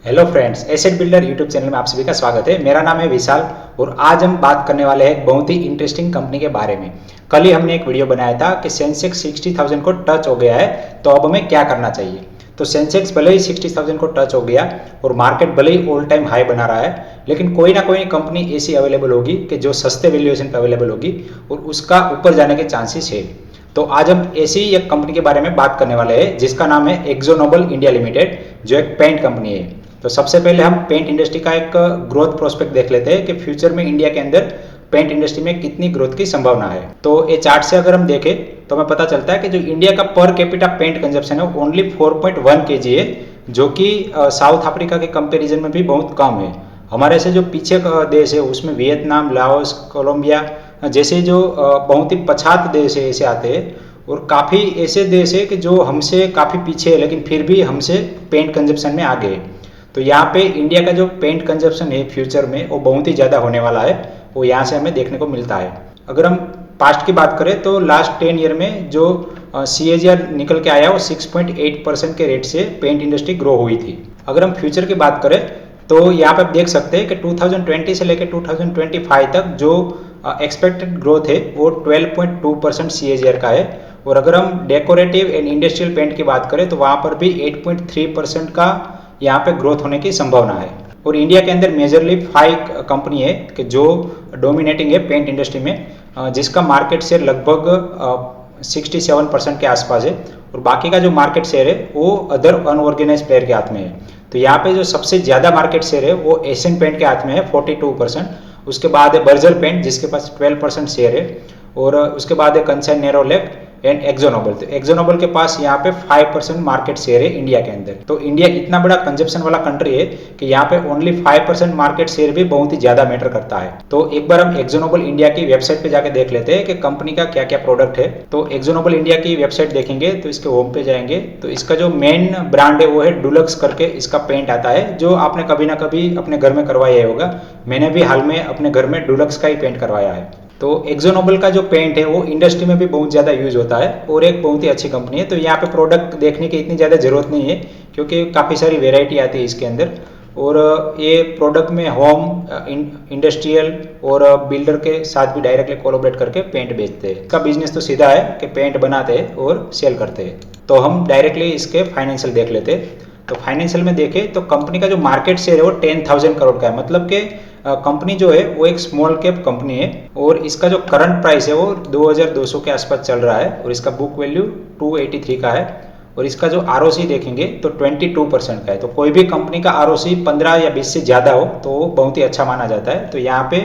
Hello friends, asset builder YouTube channel में आप सभी का स्वागत है। मेरा नाम है विशाल और आज हम बात करने वाले हैं एक बहुत ही इंटरेस्टिंग कंपनी के बारे में। कल ही हमने एक वीडियो बनाया था कि सेंसेक्स 60,000 को टच हो गया है, तो अब हमें क्या करना चाहिए। तो सेंसेक्स भले ही 60,000 को टच हो गया और मार्केट भले ही ऑल टाइम हाई बना रहा है, लेकिन कोई ना कोई कंपनी ऐसी अवेलेबल होगी कि जो सस्ते वैल्यूएशन पर अवेलेबल होगी और उसका ऊपर जाने के चांसेस है। तो आज हम ऐसी ही एक कंपनी के बारे में बात करने वाले हैं जिसका नाम है एक्जो नोबल इंडिया लिमिटेड, जो एक पेंट कंपनी है। तो सबसे पहले हम पेंट इंडस्ट्री का एक ग्रोथ प्रोस्पेक्ट देख लेते हैं कि फ्यूचर में इंडिया के अंदर पेंट इंडस्ट्री में कितनी ग्रोथ की संभावना है। तो ये चार्ट से अगर हम देखें तो हमें पता चलता है कि जो इंडिया का पर कैपिटा पेंट कंजप्शन है वो ओनली 4.1 kg है, जो कि साउथ अफ्रीका के कंपेरिजन में भी बहुत कम है। हमारे से जो पीछे का देश है उसमें वियतनाम, लाओस, कोलंबिया जैसे जो बहुत ही पछात देश है ऐसे आते हैं, और काफ़ी ऐसे देश है कि जो हमसे काफ़ी पीछे है लेकिन फिर भी हमसे पेंट कंजप्शन में आगे है। तो यहाँ पे इंडिया का जो पेंट कंजप्शन है फ्यूचर में वो बहुत ही ज़्यादा होने वाला है, वो यहाँ से हमें देखने को मिलता है। अगर हम पास्ट की बात करें तो लास्ट 10 ईयर में जो CAGR निकल के आया वो 6.8% के रेट से पेंट इंडस्ट्री ग्रो हुई थी। अगर हम फ्यूचर की बात करें तो यहाँ पे आप देख सकते हैं कि 2020 से लेकर 2025 तक जो एक्सपेक्टेड ग्रोथ है वो 12.2% CAGR का है। और अगर हम डेकोरेटिव एंड इंडस्ट्रियल पेंट की बात करें तो वहाँ पर भी 8.3% का यहाँ पे ग्रोथ होने की संभावना है। और इंडिया के अंदर मेजरली 5 कंपनी है कि जो डोमिनेटिंग है पेंट इंडस्ट्री में, जिसका मार्केट शेयर लगभग 67% के आसपास है, और बाकी का जो मार्केट शेयर है वो अदर अनऑर्गेनाइज प्लेयर के हाथ में है। तो यहाँ पे जो सबसे ज़्यादा मार्केट शेयर है वो एशियन पेंट के हाथ में है 42%। उसके बाद है बर्जर पेंट जिसके पास 12% शेयर है, और उसके बाद है Kansai Nerolac and Akzo Nobel. तो एक्जो नोबल के पास यहाँ पे 5% मार्केट शेयर है इंडिया के अंदर। तो इंडिया इतना बड़ा कंजप्शन वाला कंट्री है कि यहाँ पे ओनली 5% मार्केट शेयर भी बहुत ही ज्यादा मैटर करता है। तो एक बार हम एक्जो नोबल इंडिया की वेबसाइट पे जाके देख लेते हैं कि कंपनी का क्या क्या प्रोडक्ट है। तो एक्जो नोबल इंडिया की वेबसाइट देखेंगे तो इसके होम पे जाएंगे तो इसका जो मेन ब्रांड है वो है डुलक्स करके इसका पेंट आता है, जो आपने कभी ना कभी अपने घर में करवाया होगा। मैंने भी हाल में अपने घर में डुलक्स का ही पेंट करवाया है। तो एक्जो नोबल का जो पेंट है वो इंडस्ट्री में भी बहुत ज़्यादा यूज होता है और एक बहुत ही अच्छी कंपनी है। तो यहाँ पे प्रोडक्ट देखने की इतनी ज़्यादा ज़रूरत नहीं है क्योंकि काफ़ी सारी वेराइटी आती है इसके अंदर, और ये प्रोडक्ट में होम, इंडस्ट्रियल और बिल्डर के साथ भी डायरेक्टली कोलैबोरेट करके पेंट बेचते हैं। इसका बिजनेस तो सीधा है कि पेंट बनाते हैं और सेल करते हैं। तो हम डायरेक्टली इसके फाइनेंशियल देख लेते हैं। तो फाइनेंशियल में देखें तो कंपनी का जो मार्केट शेयर है वो 10,000 करोड़ का है, मतलब कि कंपनी जो है वो एक स्मॉल कैप कंपनी है, और इसका जो करंट प्राइस है वो 2,200 के आसपास चल रहा है, और इसका बुक वैल्यू 283 का है, और इसका जो ROC देखेंगे तो 22% का है। तो कोई भी कंपनी का ROC 15 या 20 से ज़्यादा हो तो वो बहुत ही अच्छा माना जाता है। तो यहाँ पे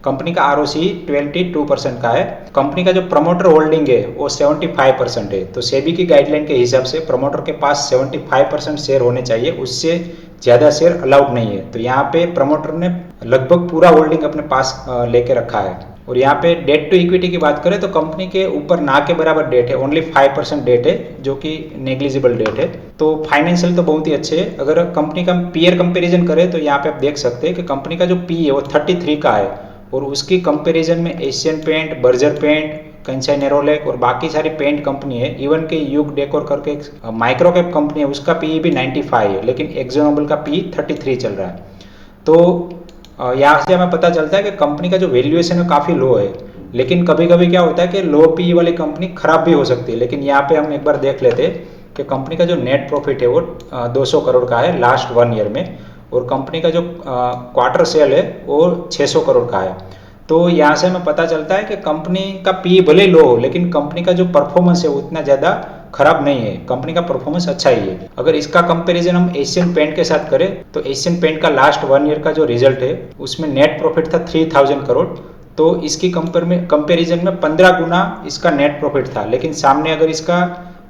कंपनी का ROC 22% का है। कंपनी का जो प्रमोटर होल्डिंग है वो 75% है। तो सेबी की गाइडलाइन के हिसाब से प्रमोटर के पास 75% शेयर होने चाहिए, उससे ज़्यादा शेयर अलाउड नहीं है। तो यहाँ पे प्रमोटर ने लगभग पूरा होल्डिंग अपने पास लेके रखा है। और यहाँ पे डेट टू इक्विटी की बात करें तो कंपनी के ऊपर ना के बराबर डेट है, ओनली 5% डेट है, जो कि नेग्लिजिबल डेट है। तो फाइनेंशियल तो बहुत ही अच्छे है। अगर कंपनी का पीयर कंपेरिजन करें तो यहाँ पे आप देख सकते हैं कि कंपनी का जो पी है वो 33 का है, और उसकी कंपेरिजन में Asian paint, Berger paint, Kansai Nerolac और बाकी सारी पेंट कंपनी है, इवन के युग डेकोर करके एक माइक्रो कैप कंपनी है, उसका पी भी 95 है, लेकिन एक्जो नोबल का पी 33 चल रहा है। तो यहाँ से हमें पता चलता है कि कंपनी का जो वैल्यूएशन है काफ़ी लो है, लेकिन कभी कभी क्या होता है कि लो पी वाली कंपनी खराब भी हो सकती है। लेकिन यहाँ पे हम एक बार देख लेते हैं कि कंपनी का जो नेट प्रॉफिट है वो 200 करोड़ का है लास्ट 1 ईयर में, और कंपनी का जो क्वार्टर सेल है वो 600 करोड़ का है। तो यहाँ से हमें पता चलता है कि कंपनी का पी भले लो हो लेकिन कंपनी का जो परफॉर्मेंस है उतना ज़्यादा खराब नहीं है, कंपनी का परफॉर्मेंस अच्छा ही है। अगर इसका कंपैरिजन हम एशियन पेंट के साथ करें तो एशियन पेंट का लास्ट 1 ईयर का जो रिजल्ट है उसमें नेट प्रॉफिट था 3,000 करोड़। तो इसकी कंपेरिजन में 15 गुना इसका नेट प्रॉफिट था, लेकिन सामने अगर इसका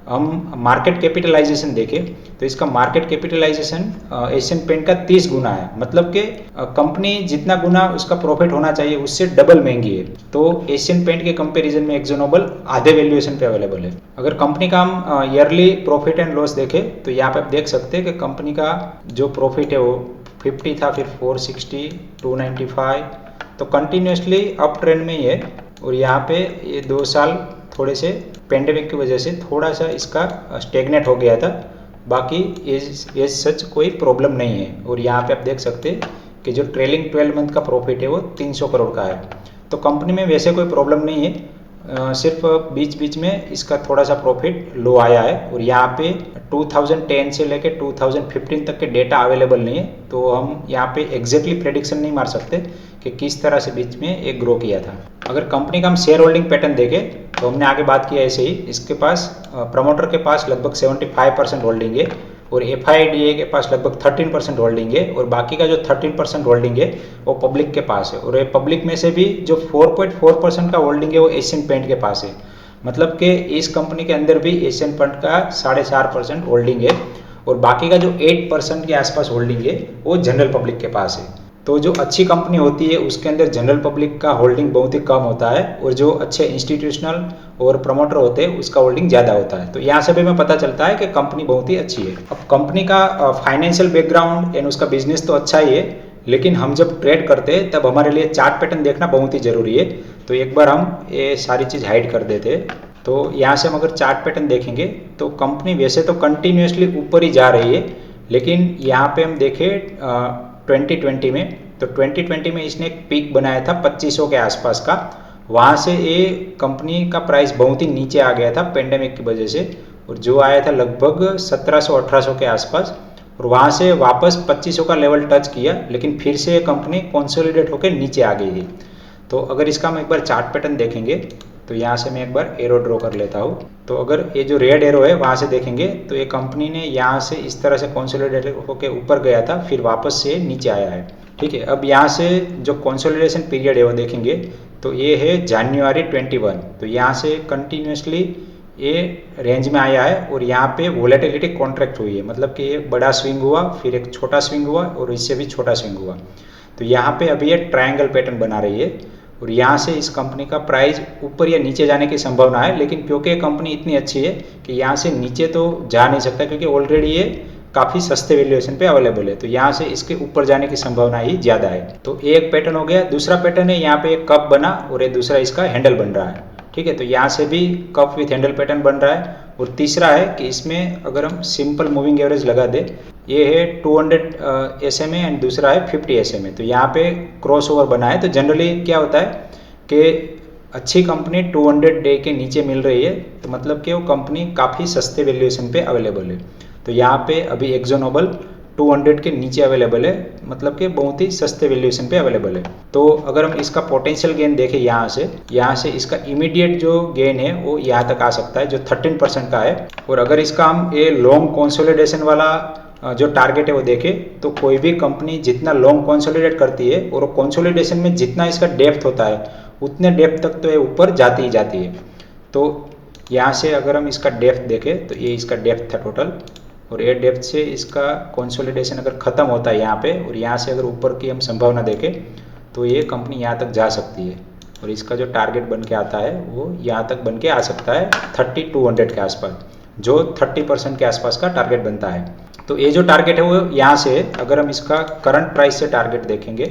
हम मार्केट कैपिटलाइजेशन देखें तो इसका मार्केट कैपिटलाइजेशन एशियन पेंट का 30 गुना है, मतलब कि कंपनी जितना गुना उसका प्रॉफिट होना चाहिए उससे डबल महंगी है। तो एशियन पेंट के कंपैरिजन में एक्जो नोबल आधे वैल्यूएशन पे अवेलेबल है। अगर कंपनी का हम ईयरली प्रॉफिट एंड लॉस देखें तो यहाँ पे आप देख सकते हैं कि कंपनी का जो प्रॉफिट है वो 50 था, फिर 460, 295, तो कंटिन्यूसली अप ट्रेंड में ही है। और यहाँ पे ये 2 साल थोड़े से पेंडेमिक की वजह से थोड़ा सा इसका स्टेगनेट हो गया था, बाकी ये सच कोई प्रॉब्लम नहीं है। और यहाँ पे आप देख सकते हैं कि जो ट्रेलिंग 12 मंथ का प्रॉफिट है वो 300 करोड़ का है। तो कंपनी में वैसे कोई प्रॉब्लम नहीं है, सिर्फ बीच बीच में इसका थोड़ा सा प्रॉफिट लो आया है। और यहाँ पे 2010 से लेके 2015 तक के डेटा अवेलेबल नहीं है, तो हम यहाँ पे एग्जैक्टली प्रेडिक्शन नहीं मार सकते कि किस तरह से बीच में एक ग्रो किया था। अगर कंपनी का हम शेयर होल्डिंग पैटर्न देखें तो हमने आगे बात किया ऐसे ही, इसके पास प्रमोटर के पास लगभग 75% होल्डिंग है और FIDA के पास लगभग 13% होल्डिंग है और बाकी का जो 13% होल्डिंग है वो पब्लिक के पास है। और ये पब्लिक में से भी जो 4.4% का होल्डिंग है वो एशियन पेंट के पास है। मतलब कि इस कंपनी के अंदर भी एशियन पेंट का 4.5% होल्डिंग है और बाकी का जो 8% के आसपास होल्डिंग है वो जनरल पब्लिक के पास है। तो जो अच्छी कंपनी होती है उसके अंदर जनरल पब्लिक का होल्डिंग बहुत ही कम होता है और जो अच्छे इंस्टीट्यूशनल और प्रमोटर होते हैं उसका होल्डिंग ज़्यादा होता है। तो यहाँ से भी हमें पता चलता है कि कंपनी बहुत ही अच्छी है। अब कंपनी का फाइनेंशियल बैकग्राउंड एंड उसका बिजनेस तो अच्छा ही है, लेकिन हम जब ट्रेड करते हैं तब हमारे लिए चार्ट पैटर्न देखना बहुत ही ज़रूरी है। तो एक बार हम ये सारी चीज़ हाइड कर देते हैं। तो यहाँ से हम अगर चार्ट पैटर्न देखेंगे तो कंपनी वैसे तो कंटिन्यूसली ऊपर ही जा रही है, लेकिन यहाँ पे हम देखें 2020 में, तो 2020 में इसने एक पीक बनाया था 2500 के आसपास का। वहाँ से ये कंपनी का प्राइस बहुत ही नीचे आ गया था पेंडेमिक की वजह से, और जो आया था लगभग 1700-1800 के आसपास, और वहाँ से वापस 2500 का लेवल टच किया, लेकिन फिर से ये कंपनी कंसोलिडेट होकर नीचे आ गई थी। तो अगर इसका हम एक बार चार्ट पैटर्न देखेंगे तो यहाँ से मैं एक बार एरो ड्रॉ कर लेता हूँ। तो अगर ये जो रेड एरो है वहाँ से देखेंगे तो ये कंपनी ने यहाँ से इस तरह से कंसोलिडेट होकर ऊपर गया था, फिर वापस से नीचे आया है। ठीक है, अब यहाँ से जो कंसोलिडेशन पीरियड है वो देखेंगे तो ये है जनवरी 21। तो यहाँ से कंटिन्यूसली ये रेंज में आया है और यहाँ पे वोलेटिलिटी कॉन्ट्रैक्ट हुई है, मतलब कि एक बड़ा स्विंग हुआ, फिर एक छोटा स्विंग हुआ और इससे भी छोटा स्विंग हुआ। तो यहाँ पे अभी ये ट्रायंगल पैटर्न बना रही है और यहाँ से इस कंपनी का प्राइस ऊपर या नीचे जाने की संभावना है, लेकिन क्योंकि ये कंपनी इतनी अच्छी है कि यहाँ से नीचे तो जा नहीं सकता, क्योंकि ऑलरेडी ये काफ़ी सस्ते वैल्यूएशन पे अवेलेबल है। तो यहाँ से इसके ऊपर जाने की संभावना ही ज़्यादा है। तो एक पैटर्न हो गया। दूसरा पैटर्न है यहाँ पे एक कप बना और ये दूसरा इसका हैंडल बन रहा है। ठीक है, तो यहाँ से भी कप विथ हैंडल पैटर्न बन रहा है। और तीसरा है कि इसमें अगर हम सिंपल मूविंग एवरेज लगा दे, ये है 200 SMA एंड दूसरा है 50 SMA। तो यहाँ पे क्रॉस ओवर बना है। तो जनरली क्या होता है कि अच्छी कंपनी 200 डे के नीचे मिल रही है तो मतलब कि वो कंपनी काफ़ी सस्ते वैल्यूएशन पे अवेलेबल है। तो यहाँ पे अभी एक्जोनोबल 200 के नीचे अवेलेबल है, मतलब कि बहुत ही सस्ते वैल्यूएशन पे अवेलेबल है। तो अगर हम इसका पोटेंशियल गेन देखें यहाँ से इसका इमीडिएट जो गेन है वो यहाँ तक आ सकता है, जो 13% का है। और अगर इसका हम ये लॉन्ग कंसोलिडेशन वाला जो टारगेट है वो देखें तो कोई भी कंपनी जितना लॉन्ग कंसोलिडेट करती है और कंसोलिडेशन में जितना इसका डेप्थ होता है उतने डेप्थ तक तो ये ऊपर जाती ही जाती है। तो यहाँ से अगर हम इसका डेप्थ देखें तो ये इसका डेप्थ था टोटल, और ये डेप्थ से इसका कंसोलिडेशन अगर ख़त्म होता है यहाँ पे, और यहाँ से अगर ऊपर की हम संभावना देखें तो ये कंपनी यहाँ तक जा सकती है और इसका जो टारगेट बन के आता है वो यहाँ तक बन के आ सकता है 3200 के आसपास, जो 30% के आसपास का टारगेट बनता है। तो ये जो टारगेट है वो यहाँ से अगर हम इसका करंट प्राइस से टारगेट देखेंगे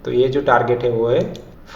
तो ये जो टारगेट है वो है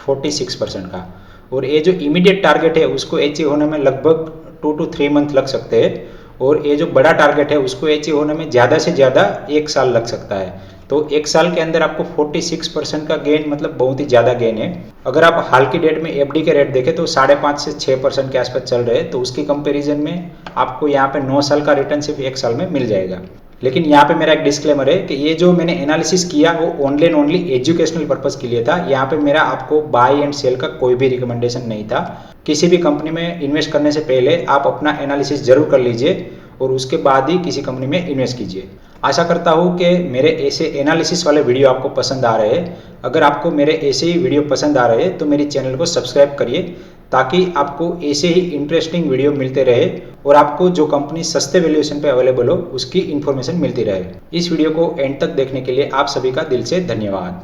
46% का, और ये जो इमीडिएट टारगेट है उसको अचीव होने में लगभग 2 to 3 मंथ लग सकते हैं, और ये जो बड़ा टारगेट है उसको अचीव होने में ज़्यादा से ज़्यादा 1 साल लग सकता है। तो 1 साल के अंदर आपको 46% का गेन, मतलब बहुत ही ज़्यादा गेन है। अगर आप हाल की डेट में FD के रेट देखें तो 5.5 से 6% के आसपास चल रहे हैं, तो उसकी कंपैरिजन में आपको यहाँ पे 9 साल का रिटर्न सिर्फ 1 साल में मिल जाएगा। लेकिन यहाँ पे मेरा एक डिस्क्लेमर है कि ये जो मैंने एनालिसिस किया वो only and only educational purpose के लिए था। यहाँ पे मेरा आपको बाय एंड सेल का कोई भी रिकमेंडेशन नहीं था। किसी भी कंपनी में इन्वेस्ट करने से पहले आप अपना एनालिसिस जरूर कर लीजिए और उसके बाद ही किसी कंपनी में इन्वेस्ट कीजिए। आशा करता हूँ कि मेरे ऐसे एनालिसिस वाले वीडियो आपको पसंद आ रहे हैं। अगर आपको मेरे ऐसे ही वीडियो पसंद आ रहे हैं तो मेरी चैनल को सब्सक्राइब करिए, ताकि आपको ऐसे ही इंटरेस्टिंग वीडियो मिलते रहे और आपको जो कंपनी सस्ते वैल्यूएशन पे अवेलेबल हो उसकी इन्फॉर्मेशन मिलती रहे। इस वीडियो को एंड तक देखने के लिए आप सभी का दिल से धन्यवाद।